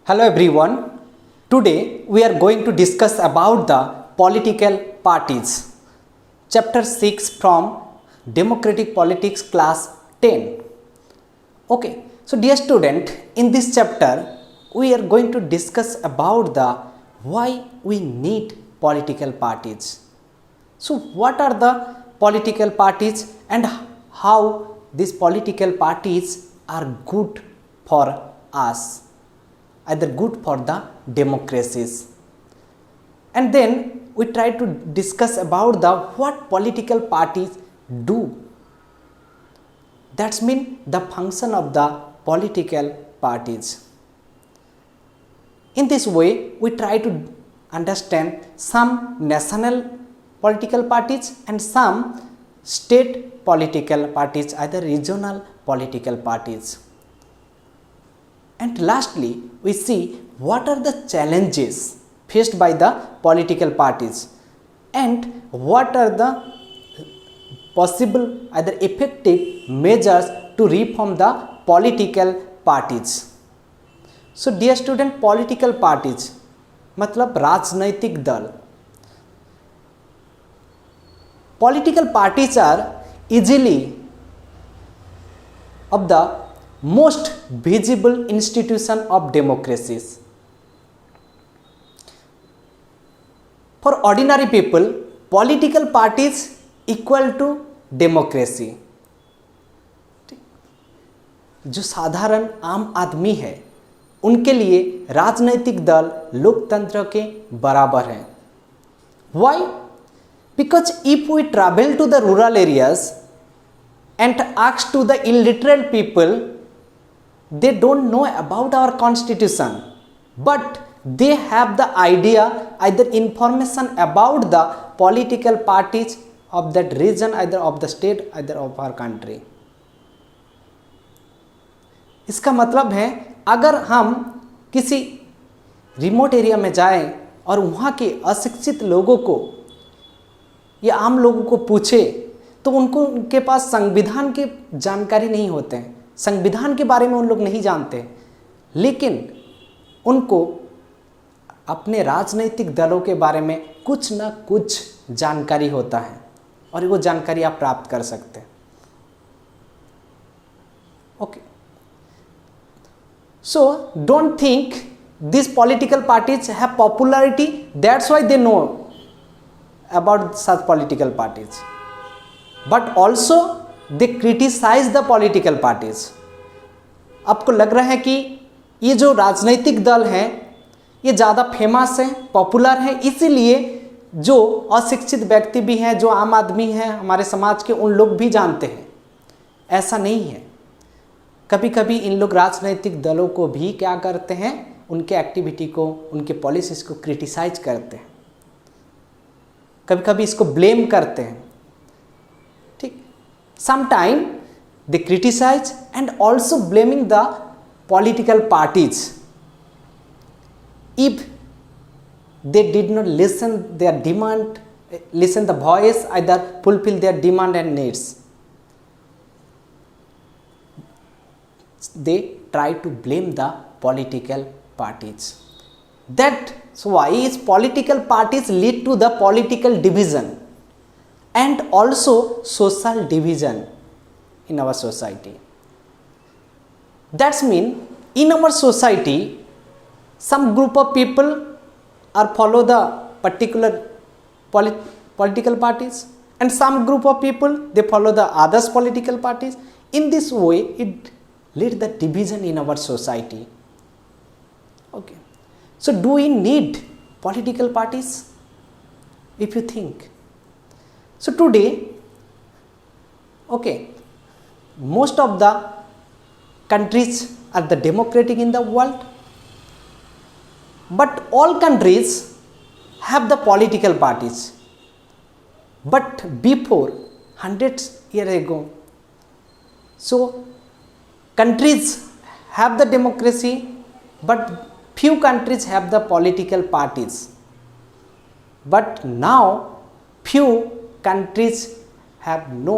Hello everyone. Today we are going to discuss about the political parties. Chapter 6 from Democratic Politics class 10. Okay. So dear student, in this chapter we are going to discuss about the why we need political parties. So what are the political parties and how these political parties are good for us, either good for the democracies. And then we try to discuss about the what political parties do. That's mean the function of the political parties. In this way, we try to understand some national political parties and some state political parties, either regional political parties. And lastly, we see what are the challenges faced by the political parties and what are the possible either effective measures to reform the political parties. So dear student, political parties मतलब राजनैतिक दल. Political parties are easily of the most visible institution of democracies. For ordinary people, political parties equal to democracy. जो साधारण आम आदमी है उनके लिए राजनैतिक दल लोकतंत्र के बराबर हैं. Why? Because if we travel to the rural areas and ask to the illiterate people, they don't know about our constitution, but they have the idea, either information about the political parties of that region, either of the state, either of our country. इसका मतलब है अगर हम किसी remote area में जाएं और वहाँ के अशिक्षित लोगों को या आम लोगों को पूछे तो उनके पास संविधान की जानकारी नहीं होते हैं, संविधान के बारे में उन लोग नहीं जानते, लेकिन उनको अपने राजनीतिक दलों के बारे में कुछ ना कुछ जानकारी होता है और वो जानकारी आप प्राप्त कर सकते हैं. Okay. So don't think these political parties have popularity, that's why they know about such political parties, but also they criticize the political parties. आपको लग रहा है कि ये जो राजनीतिक दल हैं ये ज़्यादा फेमस हैं, पॉपुलर हैं, इसीलिए जो अशिक्षित व्यक्ति भी हैं, जो आम आदमी हैं हमारे समाज के, उन लोग भी जानते हैं. ऐसा नहीं है. कभी कभी इन लोग राजनीतिक दलों को भी क्या करते हैं, उनके एक्टिविटी को, उनके पॉलिसीज को क्रिटिसाइज करते हैं, कभी कभी इसको ब्लेम करते हैं. ठीक. Sometime they criticise and also blaming the political parties if they did not listen their demand, listen the voice, either fulfil their demand and needs. They try to blame the political parties. That's why is political parties lead to the political division and also social division in our society. That's mean in our society some group of people are follow the particular political parties and some group of people they follow the others political parties. In this way it lead the division in our society. Okay. So do we need political parties? If you think. So today, okay, most of the countries are the democratic in the world, but all countries have the political parties. But before hundreds years ago, so countries have the democracy, but few countries have the political parties. But now few countries have no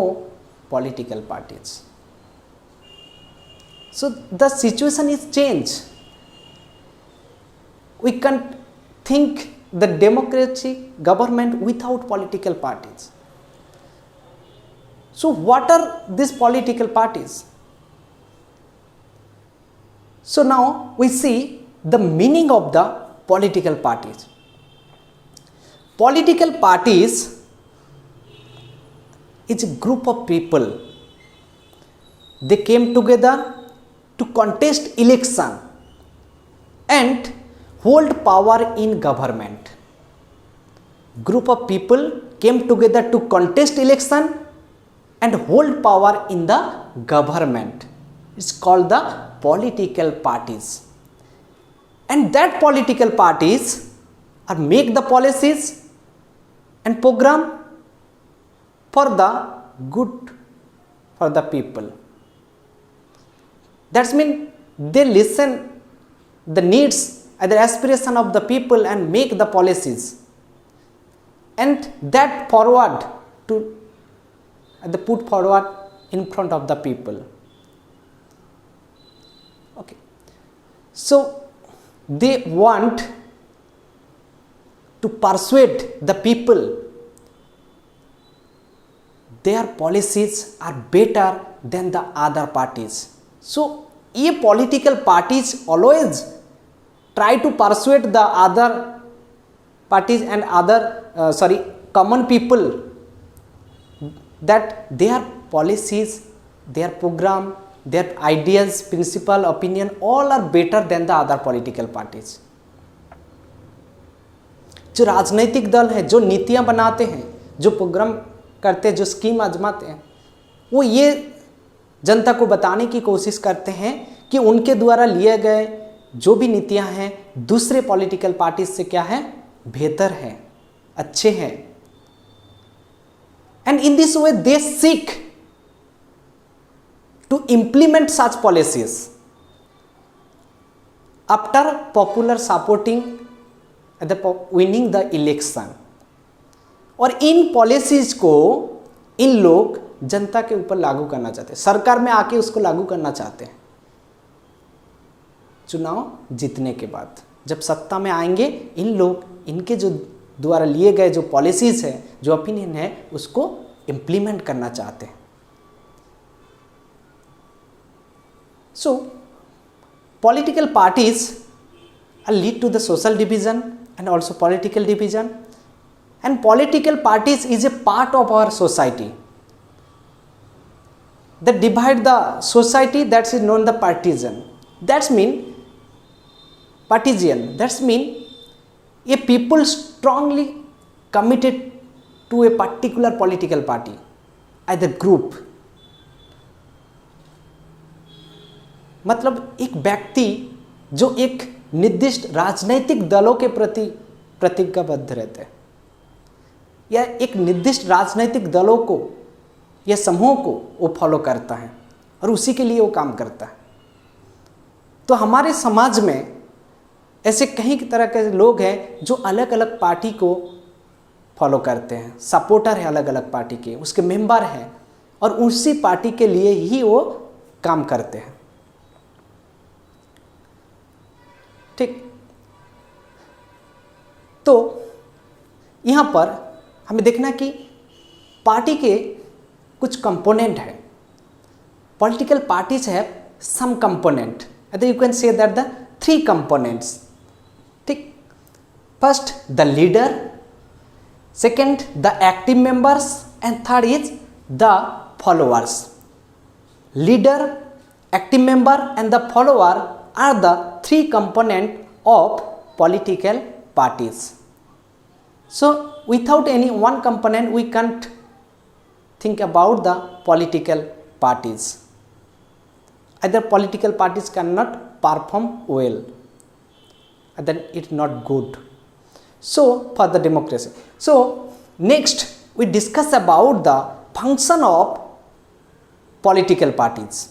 political parties. So the situation is changed. we can't think the democratic government without political parties. So what are these political parties? So now we see the meaning of the political parties. Political parties is a group of people. They came together to contest election and hold power in government. Group of people came together to contest election and hold power in the government. It's called the political parties. And that political parties are make the policies and program for the good for the people. That's mean they listen the needs and the aspiration of the people and make the policies, and that forward to the put forward in front of the people. Okay, so they want to persuade the people their policies are better than the other parties. So ये political parties always try to persuade the other parties and other common people that their policies, their program, their ideas, principle, opinion all are better than the other political parties. जो राजनीतिक दल है, जो नीतियां बनाते हैं, जो प्रोग्राम करते हैं, जो स्कीम आजमाते हैं, वो ये जनता को बताने की कोशिश करते हैं कि उनके द्वारा लिए गए जो भी नीतियां हैं दूसरे पॉलिटिकल पार्टी से क्या है, बेहतर है, अच्छे हैं. And in this way they seek to implement such policies after popular supporting winning the election. और इन पॉलिसीज को इन लोग जनता के ऊपर लागू करना चाहते हैं, सरकार में आके उसको लागू करना चाहते हैं. चुनाव जीतने के बाद जब सत्ता में आएंगे, इन लोग इनके जो द्वारा लिए गए जो पॉलिसीज है, जो ओपिनियन है, उसको इम्प्लीमेंट करना चाहते हैं. So political parties are lead to the social division and also political division. And political parties is a part of our society that divide the society. That is known the partisan. That's mean partisan. That's mean a people strongly committed to a particular political party, either group. मतलब एक व्यक्ति जो एक निर्दिष्ट राजनीतिक दलों के प्रति प्रतिज्ञाबद्ध रहते हैं, या एक निर्दिष्ट राजनीतिक दलों को या समूह को वो फॉलो करता है और उसी के लिए वो काम करता है. तो हमारे समाज में ऐसे कई तरह के लोग हैं जो अलग अलग पार्टी को फॉलो करते हैं, सपोर्टर है अलग अलग पार्टी के, उसके मेंबर हैं और उसी पार्टी के लिए ही वो काम करते हैं. ठीक, तो यहाँ पर हमें देखना कि पार्टी के कुछ कंपोनेंट है. Political parties have some component, you can say that the 3 components. ठीक, first the leader, second the active members and third is the followers. Leader, active member and the follower are the 3 component of political parties. So without any one component we can't think about the political parties. Either political parties cannot perform well, and then it's not good. So for the democracy. So next we discuss about the function of political parties.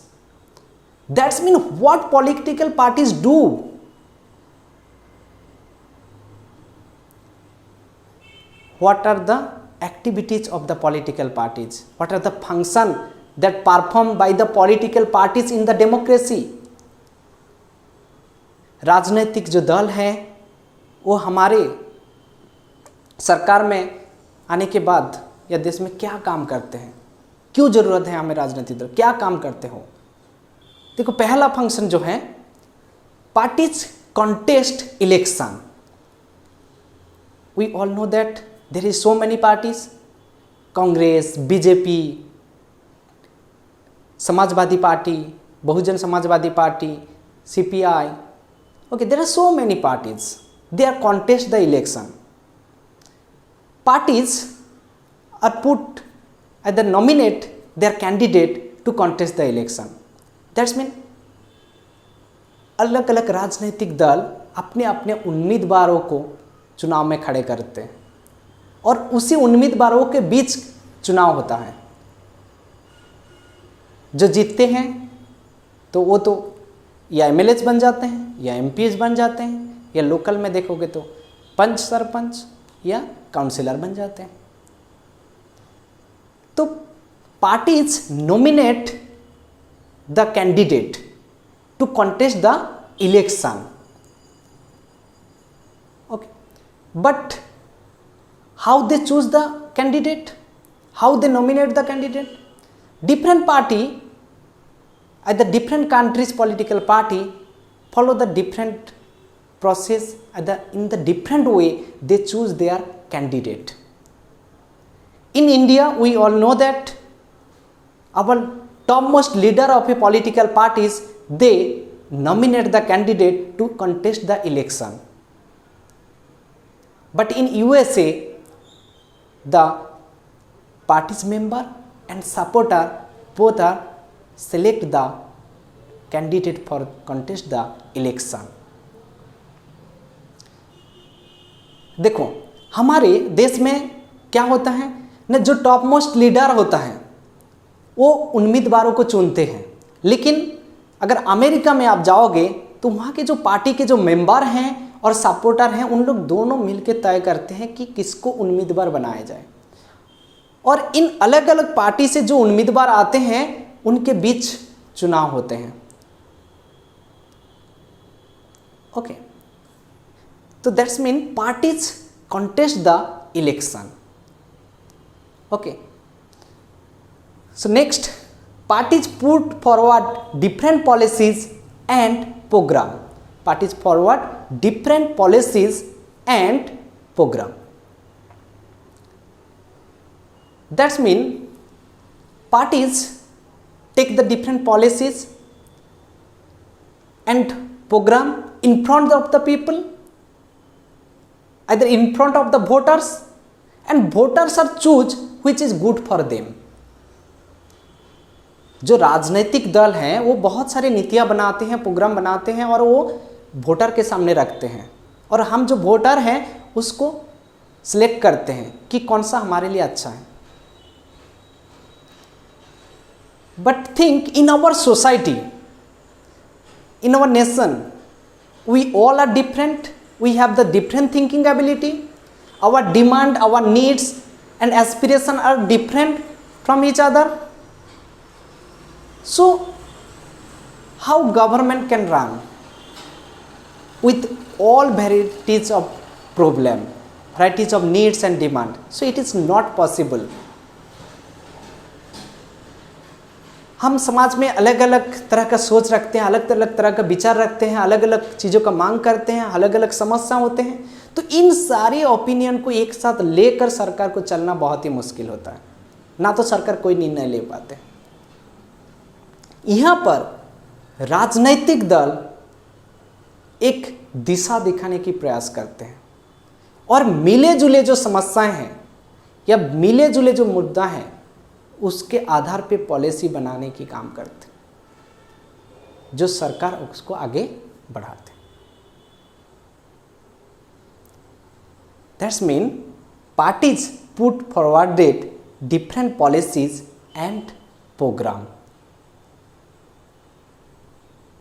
That's mean what political parties do. What are the activities of the political parties? What are the functions that performed by the political parties in the democracy? राजनीतिक जो दल हैं वो हमारे सरकार में आने के बाद या देश में क्या काम करते हैं, क्यों ज़रूरत है हमें राजनीतिक दल, क्या काम करते हो। देखो पहला फंक्शन जो है, parties contest election. We all know that there is so many parties, Congress, BJP, Samajwadi Party, Bahujan Samajwadi Party, CPI, okay, there are so many parties, they are contest the election. Parties are put either nominate their candidate to contest the election. That's mean अलग अलग राजनीतिक दल अपने अपने उम्मीदवारों को चुनाव में खड़े करते हैं और उसी उम्मीदवारों के बीच चुनाव होता है। जो जीतते हैं तो वो तो या एमएलएज बन जाते हैं या एमपीएस बन जाते हैं, या लोकल में देखोगे तो पंच, सरपंच या काउंसिलर बन जाते हैं। तो parties nominate the candidate to contest the election, okay, but how they choose the candidate, how they nominate the candidate, different party at the different countries political party follow the different process in the different way they choose their candidate. In India we all know that our topmost leader of a political parties, they nominate the candidate to contest the election. But in USA the party's member and supporter both are select the candidate for contest the election. देखो हमारे देश में क्या होता है ना, जो top most leader होता है वो उम्मीदवारों को चुनते हैं, लेकिन अगर अमेरिका में आप जाओगे तो वहाँ के जो पार्टी के जो मेंबर हैं और सपोर्टर हैं उन लोग दोनों मिलकर तय करते हैं कि किसको उम्मीदवार बनाया जाए, और इन अलग अलग पार्टी से जो उम्मीदवार आते हैं उनके बीच चुनाव होते हैं। ओके, तो that's mean parties contest the election. Okay, so next, parties put forward different policies and programme. Parties forward different policies and programme. That's mean parties take the different policies and program in front of the people, either in front of the voters, and voters are choose which is good for them. जो राजनीतिक दल हैं वो बहुत सारी नीतियाँ बनाते हैं, प्रोग्राम बनाते हैं और वो वोटर के सामने रखते हैं, और हम जो वोटर हैं उसको सिलेक्ट करते हैं कि कौन सा हमारे लिए अच्छा है। But think in our society, in our nation, we all are different. We have the different thinking ability. Our demand, our needs and aspiration are different from each other. So, how government can run with all varieties of problem, varieties of needs and demand? So, it is not possible. हम समाज में अलग अलग तरह का सोच रखते हैं, अलग अलग तरह का विचार रखते हैं, अलग अलग चीज़ों का मांग करते हैं, अलग अलग समस्या होते हैं, तो इन सारे ओपिनियन को एक साथ लेकर सरकार को चलना बहुत ही मुश्किल होता है, ना तो सरकार कोई निर्णय ले पाते। यहाँ पर राजनीतिक दल एक दिशा दिखाने की प्रयास करते हैं और मिले जुले जो समस्याएं हैं या मिले जुले जो मुद्दा हैं उसके आधार पे पॉलिसी बनाने की काम करते हैं, जो सरकार उसको आगे बढ़ाते हैं। That's mean parties put forwarded different policies and programme.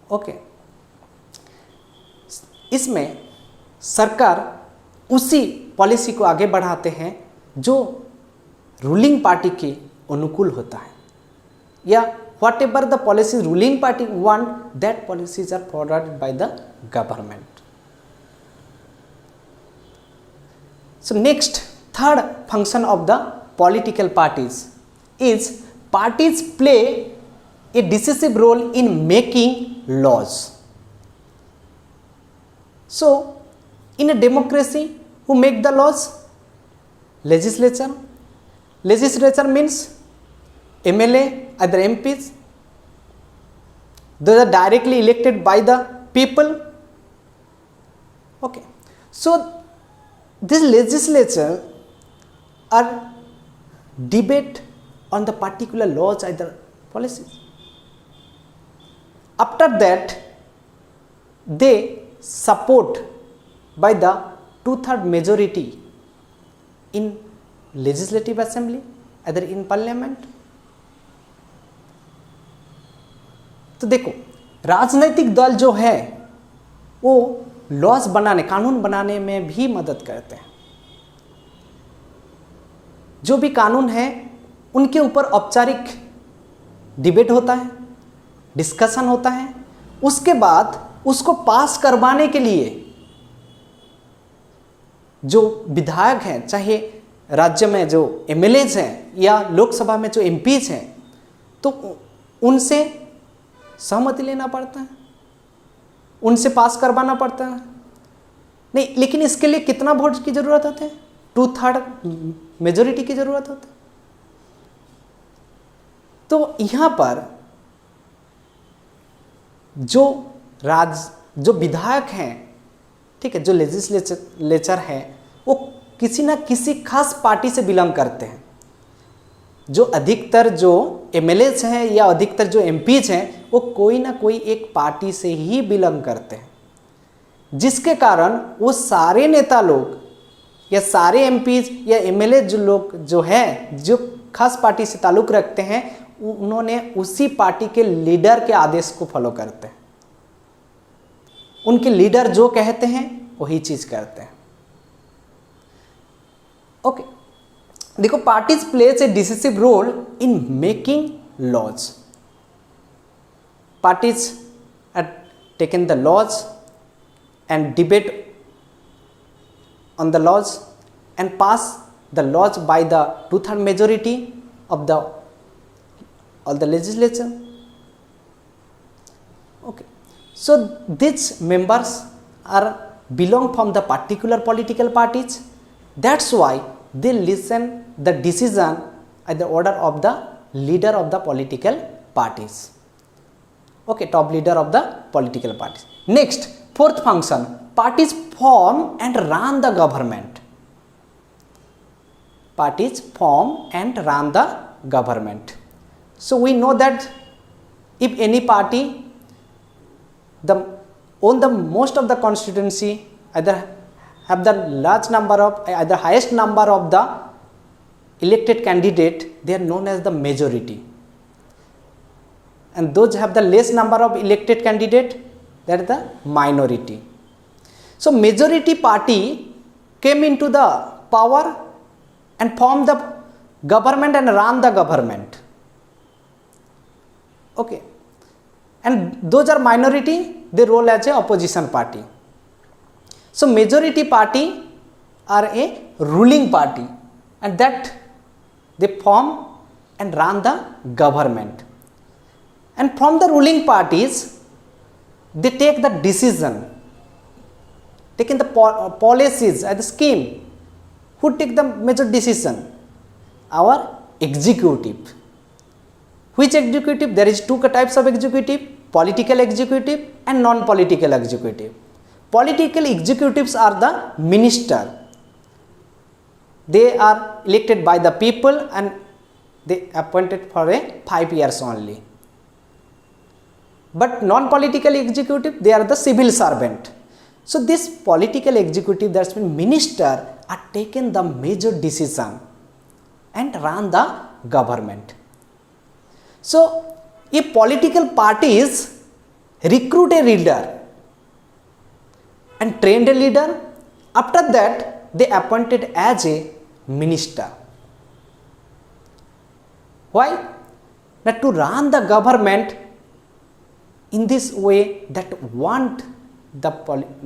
Okay, इसमें सरकार उसी पॉलिसी को आगे बढ़ाते हैं जो रूलिंग पार्टी के अनुकूल होता है, या whatever the policy ruling party want, that policies are forwarded by the government. So next, third function of the political parties is parties play a decisive role in making laws. So in a democracy, who make the laws? Legislature. Legislature means MLA, either MPs. They are directly elected by the people. Okay, so this legislature are debate on the particular laws, either policies. After that, they support by the 2/3 majority in legislative assembly, either in parliament. तो देखो, राजनीतिक दल जो है वो laws बनाने, कानून बनाने में भी मदद करते हैं. जो भी कानून है उनके ऊपर औपचारिक डिबेट होता है, डिस्कशन होता है. उसके बाद उसको पास करवाने के लिए जो विधायक हैं, चाहे राज्य में जो एमएलएज हैं या लोकसभा में जो एमपीज हैं, तो उनसे सहमति लेना पड़ता है, उनसे पास करवाना पड़ता है. नहीं, लेकिन इसके लिए कितना वोट की जरूरत होती है? 2/3 मेजोरिटी की जरूरत होती है. तो यहां पर जो विधायक हैं, ठीक है, जो लेजिस्लेचर है, वो किसी ना किसी खास पार्टी से बिलोंग करते हैं. जो अधिकतर जो एमएलएज हैं या अधिकतर जो एमपीज हैं, वो कोई ना कोई एक पार्टी से ही बिलोंग करते हैं, जिसके कारण वो सारे नेता लोग या सारे एमपीज या एमएलए जो लोग जो हैं, जो खास पार्टी से ताल्लुक रखते हैं, उन्होंने उसी पार्टी के लीडर के आदेश को फॉलो करते हैं. उनके लीडर जो कहते हैं वही चीज करते हैं. ओके, देखो, parties plays a decisive role in making laws. Parties are taken the laws and debate on the laws and pass the laws by the 2/3 majority of all the legislature. Okay, so these members are belong from the particular political parties. That's why they listen the decision at the order of the leader of the political parties. Okay, top leader of the political parties. Next, fourth function, parties form and run the government. Parties form and run the government. So we know that if any party own the most of the constituency, either have the large number of, either highest number of the elected candidate, they are known as the majority. And those have the less number of elected candidate, that is the minority. So majority party came into the power and formed the government and ran the government. Okay, and those are minority, they roll as a opposition party. So majority party are a ruling party, and that they form and run the government. And from the ruling parties, they take the decision, taking the policies and the scheme. Who take the major decision? Our executive. Which executive? There is two types of executive: political executive and non-political executive. Political executives are the minister. They are elected by the people and they appointed for a 5 years only. But non-political executive, they are the civil servant. So this political executive, that's mean minister, are taken the major decision and run the government. So if political parties recruit a leader and trained a leader, after that they appointed as a minister. Why? That to run the government in this way that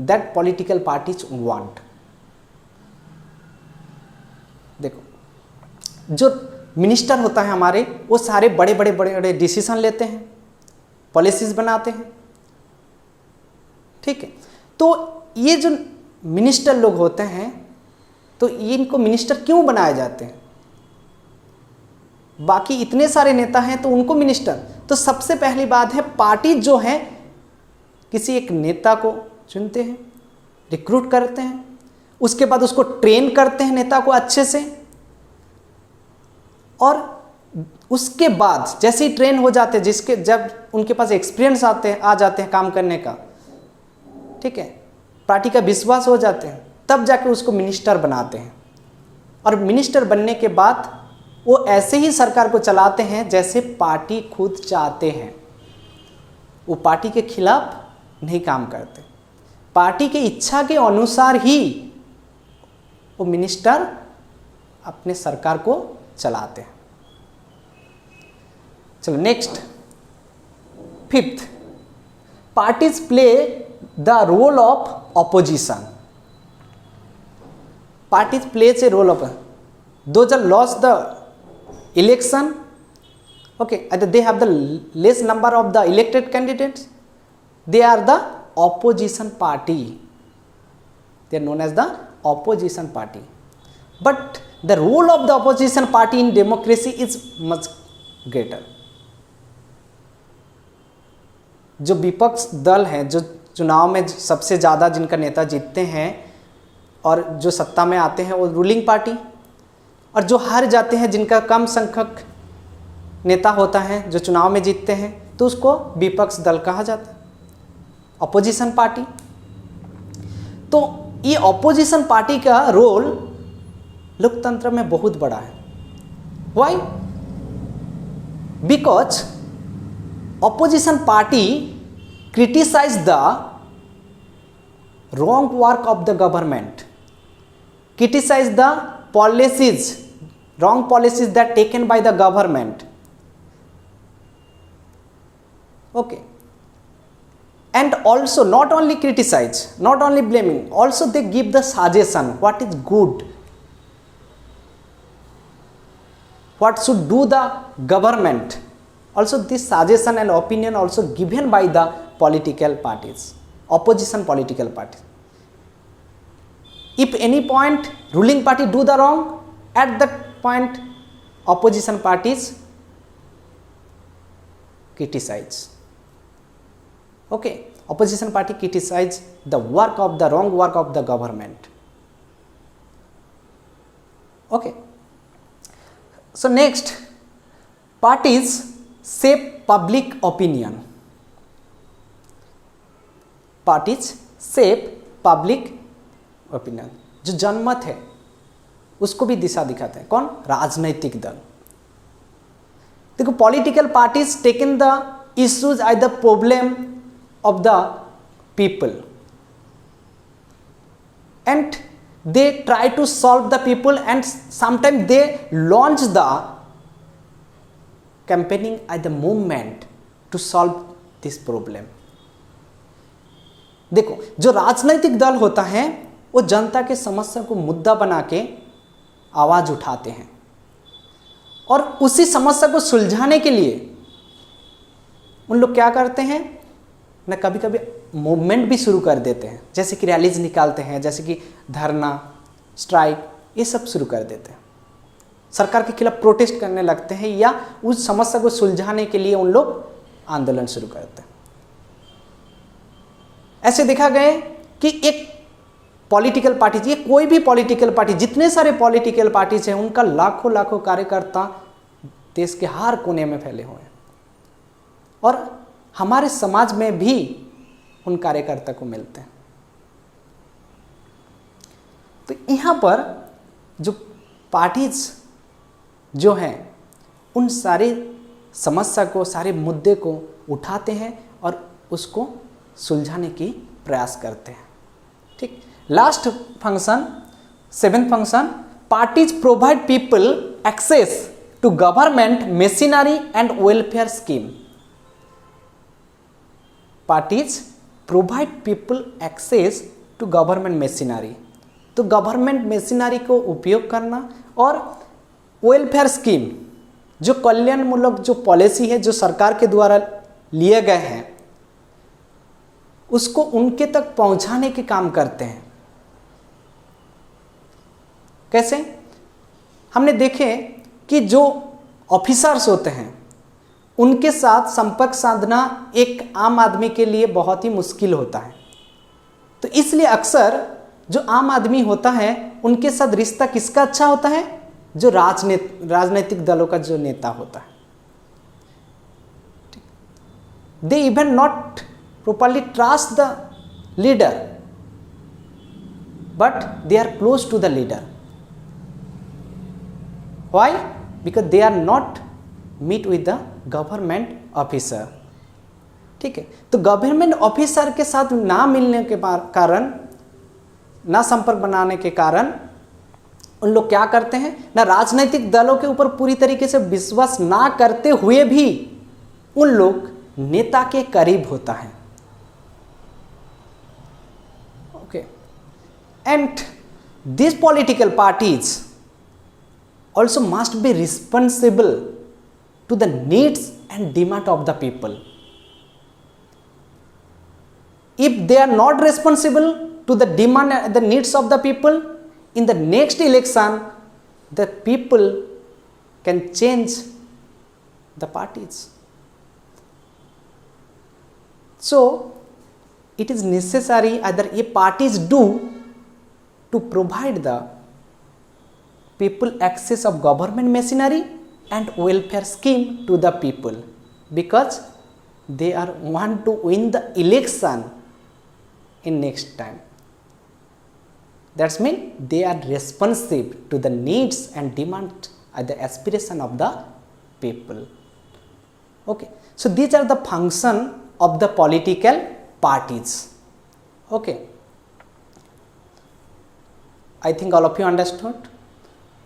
that political parties want. जो minister होता है हमारे, वो सारे बड़े बड़े बड़े बड़े डिसीजन लेते हैं, पॉलिसीज बनाते हैं, ठीक है। तो ये जो मिनिस्टर लोग होते हैं, तो ये इनको मिनिस्टर क्यों बनाए जाते हैं? बाकी इतने सारे नेता हैं तो उनको मिनिस्टर, तो सबसे पहली बात है पार्टी जो है किसी एक नेता को चुनते हैं, रिक्रूट करते हैं, उसके बाद उसको ट्रेन करते हैं नेता को अच्छे से, और उसके बाद जैसे ही ट्रेन हो जाते हैं, जिसके जब उनके पास एक्सपीरियंस आ जाते हैं काम करने का, ठीक है, पार्टी का विश्वास हो जाते हैं, तब जाके उसको मिनिस्टर बनाते हैं। और मिनिस्टर बनने के बाद वो ऐसे ही सरकार को चलाते हैं जैसे पार्टी खुद चाहते हैं। वो पार्टी के खिलाफ नहीं काम करते, पार्टी के इच्छा के अनुसार ही वो मिनिस्टर अपने सरकार को चलाते हैं। चलो next, fifth, parties play the role of opposition. Parties plays a role of, those are lost the election, okay, they have the less number of the elected candidates, they are the opposition party, they are known as the opposition party. But the role of the opposition party in democracy is much greater. जो विपक्ष दल हैं, जो चुनाव में सबसे ज़्यादा जिनका नेता जीतते हैं और जो सत्ता में आते हैं वो रूलिंग पार्टी, और जो हार जाते हैं जिनका कम संख्यक नेता होता है जो चुनाव में जीतते हैं, तो उसको विपक्ष दल कहा जाता है, अपोजिशन पार्टी। तो ये अपोजिशन पार्टी का रोल लोकतंत्र में बहुत बड़ा है। Why? Because opposition party criticise the wrong work of the government, criticize the policies, wrong policies that taken by the government, okay, and also not only criticize, not only blaming, also they give the suggestion what is good, what should do the government. Also this suggestion and opinion also given by the political parties, opposition political parties. If any point ruling party do the wrong, at that point opposition parties criticize, okay, opposition party criticize the work of the wrong work of the government, okay. So next, parties shape public opinion. Parties shape public opinion, जो जनमत है उसको भी दिशा दिखाते हैं। कौन? राजनीतिक दल। देखो, political parties taken the issues at the problem of the people and they try to solve the people and sometime they launch the campaigning at the movement to solve this problem. देखो, जो राजनीतिक दल होता है वो जनता के समस्या को मुद्दा बना के आवाज़ उठाते हैं और उसी समस्या को सुलझाने के लिए उन लोग क्या करते हैं ना, कभी कभी मूवमेंट भी शुरू कर देते हैं, जैसे कि रैलीज निकालते हैं, जैसे कि धरना, स्ट्राइक, ये सब शुरू कर देते हैं, सरकार के खिलाफ प्रोटेस्ट करने लगते हैं या उस समस्या को सुलझाने के लिए उन लोग आंदोलन शुरू करते हैं। ऐसे देखा गया कि एक पॉलिटिकल पार्टी, ये कोई भी पॉलिटिकल पार्टी, जितने सारे पॉलिटिकल पार्टीज हैं उनका लाखों लाखों कार्यकर्ता देश के हर कोने में फैले हुए हैं और हमारे समाज में भी उन कार्यकर्ता को मिलते हैं। तो यहाँ पर जो पार्टीज जो हैं उन सारे समस्या को, सारे मुद्दे को उठाते हैं और उसको सुलझाने की प्रयास करते हैं, ठीक। Last function, seventh function, parties provide people access to government machinery and welfare scheme. Parties provide people access to government machinery, तो गवर्नमेंट मशीनरी को उपयोग करना और वेलफेयर स्कीम, जो कल्याणमूलक जो पॉलिसी है जो सरकार के द्वारा लिए गए हैं उसको उनके तक पहुंचाने के काम करते हैं। कैसे? हमने देखे कि जो ऑफिसर्स होते हैं उनके साथ संपर्क साधना एक आम आदमी के लिए बहुत ही मुश्किल होता है, तो इसलिए अक्सर जो आम आदमी होता है उनके साथ रिश्ता किसका अच्छा होता है? जो राजनीतिक दलों का जो नेता होता है। They even not properly trust the leader, but they are close to the leader. Why? Because they are not meet with the government officer. ठीक है, तो गवर्नमेंट ऑफिसर के साथ ना मिलने के कारण, ना संपर्क बनाने के कारण उन लोग क्या करते हैं ना, राजनीतिक दलों के ऊपर पूरी तरीके से विश्वास ना करते हुए भी उन लोग नेता के करीब होता है। And these political parties also must be responsible to the needs and demand of the people. If they are not responsible to the demand and the needs of the people, in the next election the people can change the parties. So it is necessary either a parties do to provide the people access of government machinery and welfare scheme to the people, because they are want to win the election in next time. That's mean they are responsive to the needs and demand and the aspiration of the people. Okay, so these are the function of the political parties. Okay, I think all of you understood.